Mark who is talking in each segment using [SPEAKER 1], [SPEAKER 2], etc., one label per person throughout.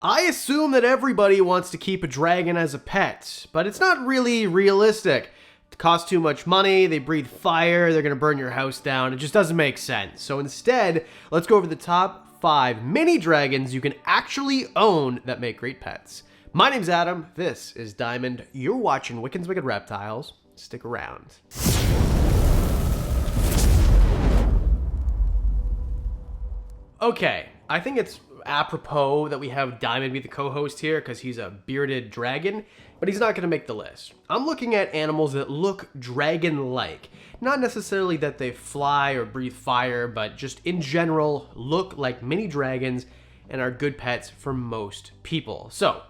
[SPEAKER 1] I assume that everybody wants to keep a dragon as a pet, but it's not really realistic. It costs too much money, they breathe fire, they're gonna burn your house down, it just doesn't make sense. So instead, let's go over the top 5 mini dragons you can actually own that make great pets. My name's Adam, this is Diamond, you're watching Wickens Wicked Reptiles, stick around. Okay, I think it's apropos that we have Diamond be the co-host here because he's a bearded dragon, but he's not going to make the list. I'm looking at animals that look dragon-like. Not necessarily that they fly or breathe fire, but just in general look like mini dragons and are good pets for most people. So,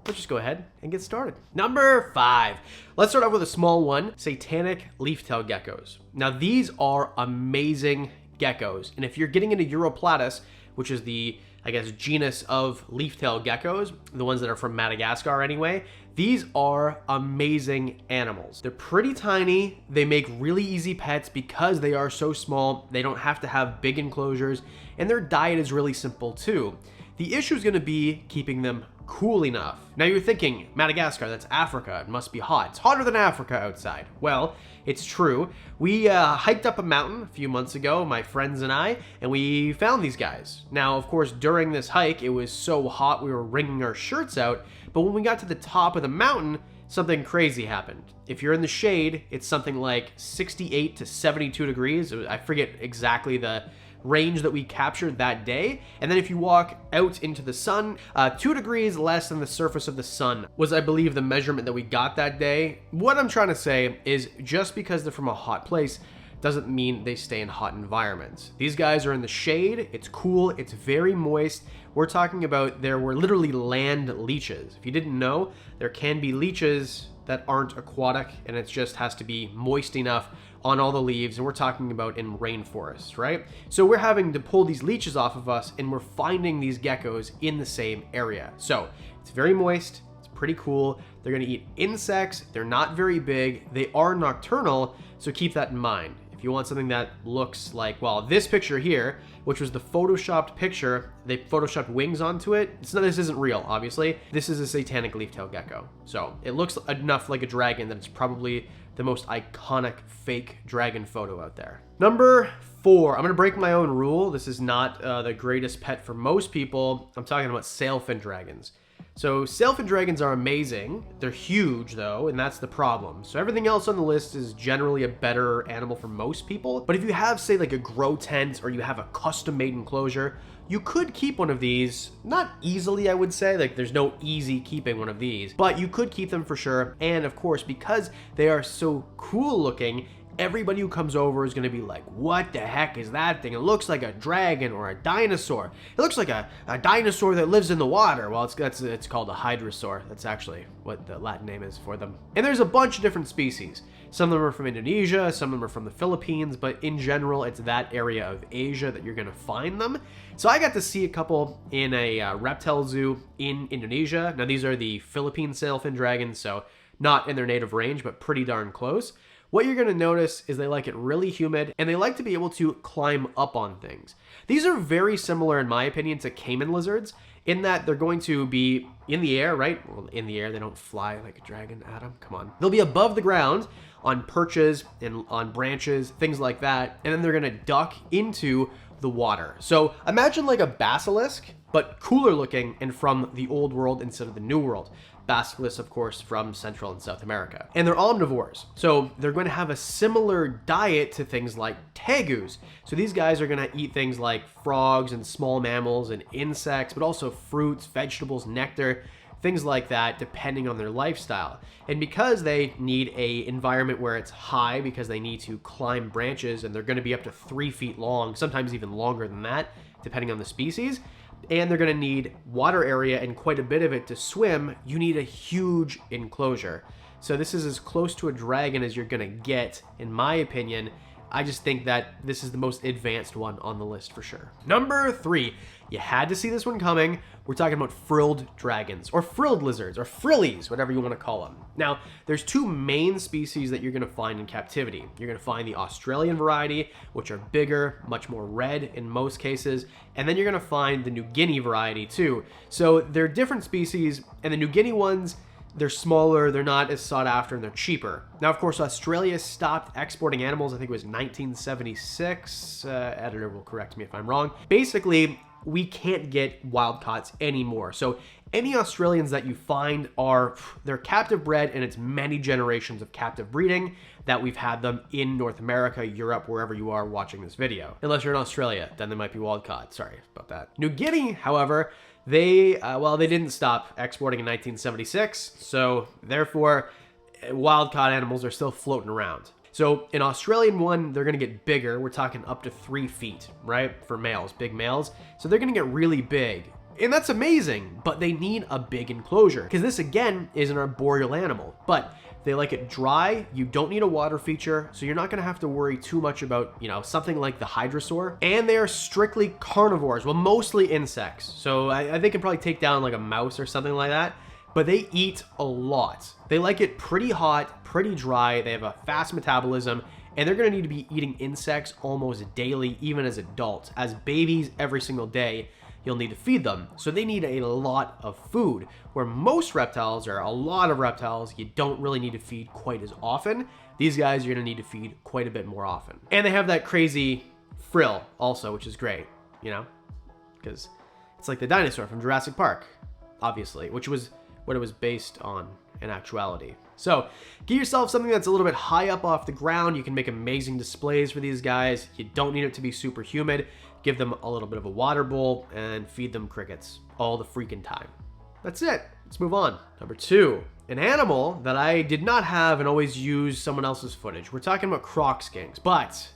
[SPEAKER 1] let's just go ahead and get started. Number 5. Let's start off with a small one, Satanic leaf-tailed geckos. Now these are amazing geckos, and if you're getting into Europlatus, which is the, I guess, genus of leaf-tailed geckos, the ones that are from Madagascar anyway, these are amazing animals. They're pretty tiny, they make really easy pets because they are so small, they don't have to have big enclosures, and their diet is really simple too. The issue is going to be keeping them cool enough. Now you're thinking, Madagascar, that's Africa, it must be hot. It's hotter than Africa outside. Well, it's true. We hiked up a mountain a few months ago, my friends and I, and we found these guys. Now, of course, during this hike, it was so hot we were wringing our shirts out, but when we got to the top of the mountain, something crazy happened. If you're in the shade, it's something like 68 to 72 degrees. I forget exactly the range that we captured that day. And then if you walk out into the sun, 2 degrees less than the surface of the sun was, I believe, the measurement that we got that day. What I'm trying to say is just because they're from a hot place doesn't mean they stay in hot environments. These guys are in the shade, it's cool, it's very moist. We're talking about there were literally land leeches. If you didn't know, there can be leeches that aren't aquatic, and it just has to be moist enough on all the leaves, and we're talking about in rainforests, right? So we're having to pull these leeches off of us, and we're finding these geckos in the same area. So it's very moist, it's pretty cool. They're gonna eat insects, they're not very big, they are nocturnal, so keep that in mind. If you want something that looks like, well, this picture here, which was the photoshopped picture, they photoshopped wings onto it. This isn't real, obviously. This is a Satanic leaf-tailed gecko. So it looks enough like a dragon that it's probably the most iconic fake dragon photo out there. Number 4, I'm gonna break my own rule. This is not the greatest pet for most people. I'm talking about Sailfin Dragons. So Sailfin Dragons are amazing. They're huge though, and that's the problem. So everything else on the list is generally a better animal for most people. But if you have, say, like a grow tent or you have a custom-made enclosure, you could keep one of these. Not easily, I would say. Like, there's no easy keeping one of these, but you could keep them for sure. And of course, because they are so cool looking, everybody who comes over is going to be like, what the heck is that thing? It looks like a dragon or a dinosaur. It looks like a dinosaur that lives in the water. Well, it's called a hydrosaur. That's actually what the Latin name is for them. And there's a bunch of different species. Some of them are from Indonesia, some of them are from the Philippines, but in general, it's that area of Asia that you're going to find them. So I got to see a couple in a reptile zoo in Indonesia. Now, these are the Philippine Sailfin Dragons, so not in their native range, but pretty darn close. What you're going to notice is they like it really humid, and they like to be able to climb up on things. These are very similar, in my opinion, to caiman lizards, in that they're going to be in the air, right? Well, in the air, they don't fly like a dragon, Adam, come on. They'll be above the ground on perches and on branches, things like that, and then they're going to duck into the water. So imagine like a basilisk, but cooler looking and from the old world instead of the new world. Basilisks, of course, from Central and South America. And they're omnivores, so they're going to have a similar diet to things like tegus. So these guys are going to eat things like frogs and small mammals and insects, but also fruits, vegetables, nectar, things like that, depending on their lifestyle. And because they need a environment where it's high, because they need to climb branches, and they're going to be up to 3 feet long, sometimes even longer than that, depending on the species, and they're going to need water area and quite a bit of it to swim, you need a huge enclosure. So this is as close to a dragon as you're going to get, in my opinion. I just think that this is the most advanced one on the list for sure. Number 3, You had to see this one coming. We're talking about frilled dragons, or frilled lizards, or frillies, whatever you want to call them. Now, there's two main species that you're going to find in captivity. You're going to find the Australian variety, which are bigger, much more red in most cases, and then you're going to find the New Guinea variety too. So they're different species, and the New Guinea ones, they're smaller, they're not as sought after, and they're cheaper. Now, of course, Australia stopped exporting animals, I think it was 1976. Editor will correct me if I'm wrong. Basically, we can't get wild caughts anymore. So any Australians that you find they're captive bred, and it's many generations of captive breeding that we've had them in North America, Europe, wherever you are watching this video. Unless you're in Australia, then they might be wild caught. Sorry about that. New Guinea, however, they didn't stop exporting in 1976, so therefore wild caught animals are still floating around. So an Australian one, they're gonna get bigger. We're talking up to 3 feet, right? For males, big males. So they're gonna get really big. And that's amazing, but they need a big enclosure, because this again is an arboreal animal, but they like it dry. You don't need a water feature, so you're not gonna have to worry too much about, something like the hydrosaur. And they are strictly carnivores, well, mostly insects. So I they can probably take down like a mouse or something like that, but they eat a lot. They like it pretty hot, pretty dry. They have a fast metabolism, and they're gonna need to be eating insects almost daily, even as adults. As babies, every single day, you'll need to feed them. So they need a lot of food, where most reptiles, or a lot of reptiles, you don't really need to feed quite as often. These guys, you're gonna need to feed quite a bit more often. And they have that crazy frill also, which is great, because it's like the dinosaur from Jurassic Park, obviously, which was what it was based on in actuality. So get yourself something that's a little bit high up off the ground. You can make amazing displays for these guys. You don't need it to be super humid. Give them a little bit of a water bowl and feed them crickets all the freaking time. That's it. Let's move on. Number 2, an animal that I did not have and always use someone else's footage. We're talking about Crocs Ganks, but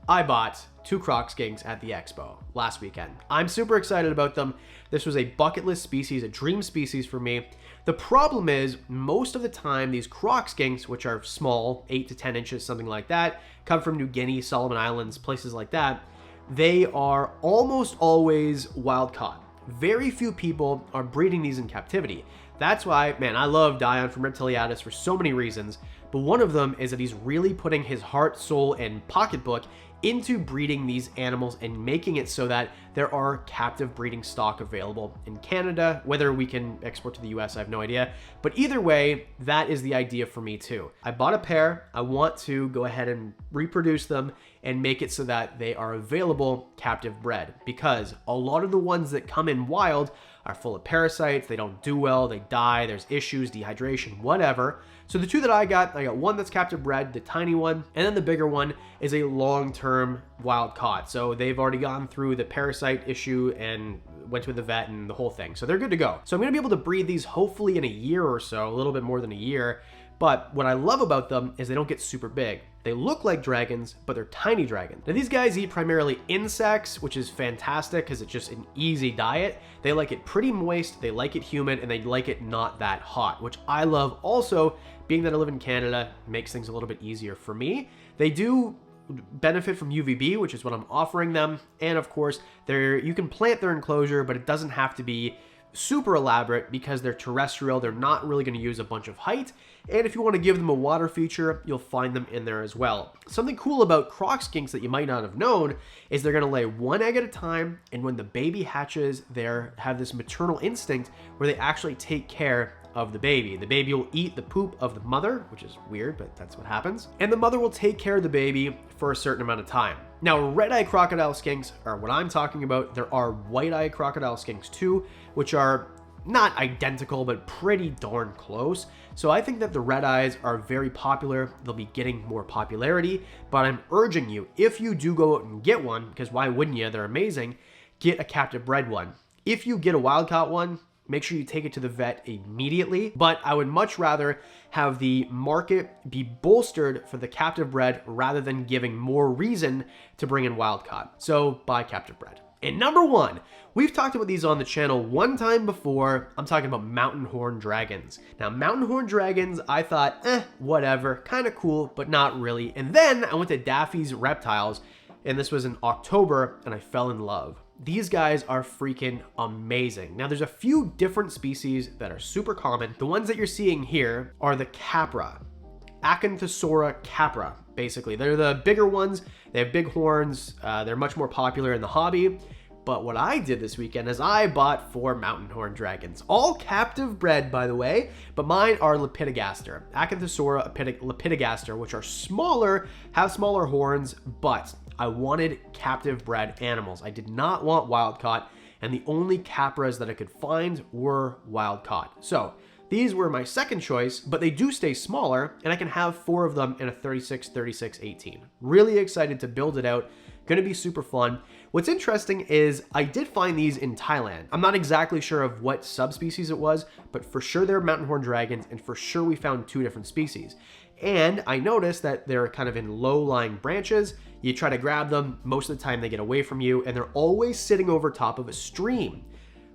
[SPEAKER 1] I bought 2 Crocs Ganks at the expo last weekend. I'm super excited about them. This was a bucket list species, a dream species for me. The problem is, most of the time, these Crocs Ganks, which are small, 8 to 10 inches, something like that, come from New Guinea, Solomon Islands, places like that. They are almost always wild caught. Very few people are breeding these in captivity. That's why, man, I love Dion from Reptiles for so many reasons, but one of them is that he's really putting his heart, soul, and pocketbook into breeding these animals and making it so that there are captive breeding stock available in Canada. Whether we can export to the US, I have no idea. But either way, that is the idea for me too. I bought a pair. I want to go ahead and reproduce them and make it so that they are available captive bred, because a lot of the ones that come in wild are full of parasites. They don't do well, they die, there's issues, dehydration, whatever. So the 2 that I got one that's captive bred, the tiny one, and then the bigger one is a long-term wild caught. So they've already gone through the parasite issue and went to the vet and the whole thing. So they're good to go. So I'm gonna be able to breed these hopefully in a year or so, a little bit more than a year. But what I love about them is they don't get super big. They look like dragons, but they're tiny dragons. Now these guys eat primarily insects, which is fantastic because it's just an easy diet. They like it pretty moist, they like it humid, and they like it not that hot, which I love also. Being that I live in Canada makes things a little bit easier for me. They do benefit from UVB, which is what I'm offering them. And of course, you can plant their enclosure, but it doesn't have to be super elaborate because they're terrestrial. They're not really going to use a bunch of height. And if you want to give them a water feature, you'll find them in there as well. Something cool about Crocs Ganks that you might not have known is they're going to lay 1 egg at a time. And when the baby hatches, they have this maternal instinct where they actually take care of the baby. The baby will eat the poop of the mother, which is weird, but that's what happens. And the mother will take care of the baby for a certain amount of time. Now, red-eye crocodile skinks are what I'm talking about. There are white-eye crocodile skinks too, which are not identical, but pretty darn close. So I think that the red eyes are very popular. They'll be getting more popularity, but I'm urging you, if you do go out and get one, because why wouldn't you? They're amazing, get a captive bred one. If you get a wild caught one, make sure you take it to the vet immediately. But I would much rather have the market be bolstered for the captive bred rather than giving more reason to bring in wild caught. So buy captive bred. And number 1, we've talked about these on the channel one time before. I'm talking about mountain horn dragons. Now, mountain horn dragons, I thought, whatever, kind of cool, but not really. And then I went to Daffy's Reptiles, and this was in October, and I fell in love. These guys are freaking amazing. Now there's a few different species that are super common. The ones that you're seeing here are the capra, Acanthosora capra, basically. They're the bigger ones. They have big horns. They're much more popular in the hobby. But what I did this weekend is I bought 4 mountain horn dragons, all captive bred, by the way, but mine are Lepidogastr, Acanthosora Lepidogastr, which are smaller, have smaller horns, but I wanted captive bred animals. I did not want wild caught, and the only capras that I could find were wild caught. So these were my second choice, but they do stay smaller, and I can have 4 of them in a 36, 36, 18. Really excited to build it out. Gonna be super fun. What's interesting is I did find these in Thailand. I'm not exactly sure of what subspecies it was, but for sure they're mountain horn dragons, and for sure we found 2 different species. And I noticed that they're kind of in low-lying branches. You try to grab them, most of the time they get away from you, and they're always sitting over top of a stream.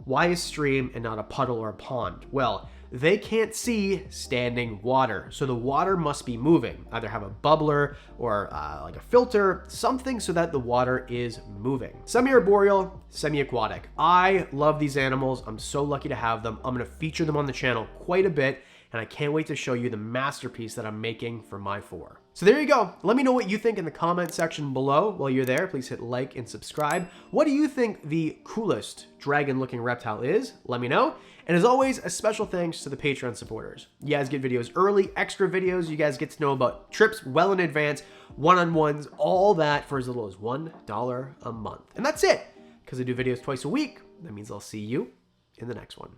[SPEAKER 1] Why a stream and not a puddle or a pond? Well, they can't see standing water, so the water must be moving. Either have a bubbler or like a filter, something so that the water is moving. Semi-arboreal, semi-aquatic. I love these animals. I'm so lucky to have them. I'm gonna feature them on the channel quite a bit, and I can't wait to show you the masterpiece that I'm making for my 4. So there you go. Let me know what you think in the comment section below. While you're there, please hit like and subscribe. What do you think the coolest dragon-looking reptile is? Let me know. And as always, a special thanks to the Patreon supporters. You guys get videos early, extra videos. You guys get to know about trips well in advance, one-on-ones, all that for as little as $1 a month. And that's it, because I do videos twice a week. That means I'll see you in the next one.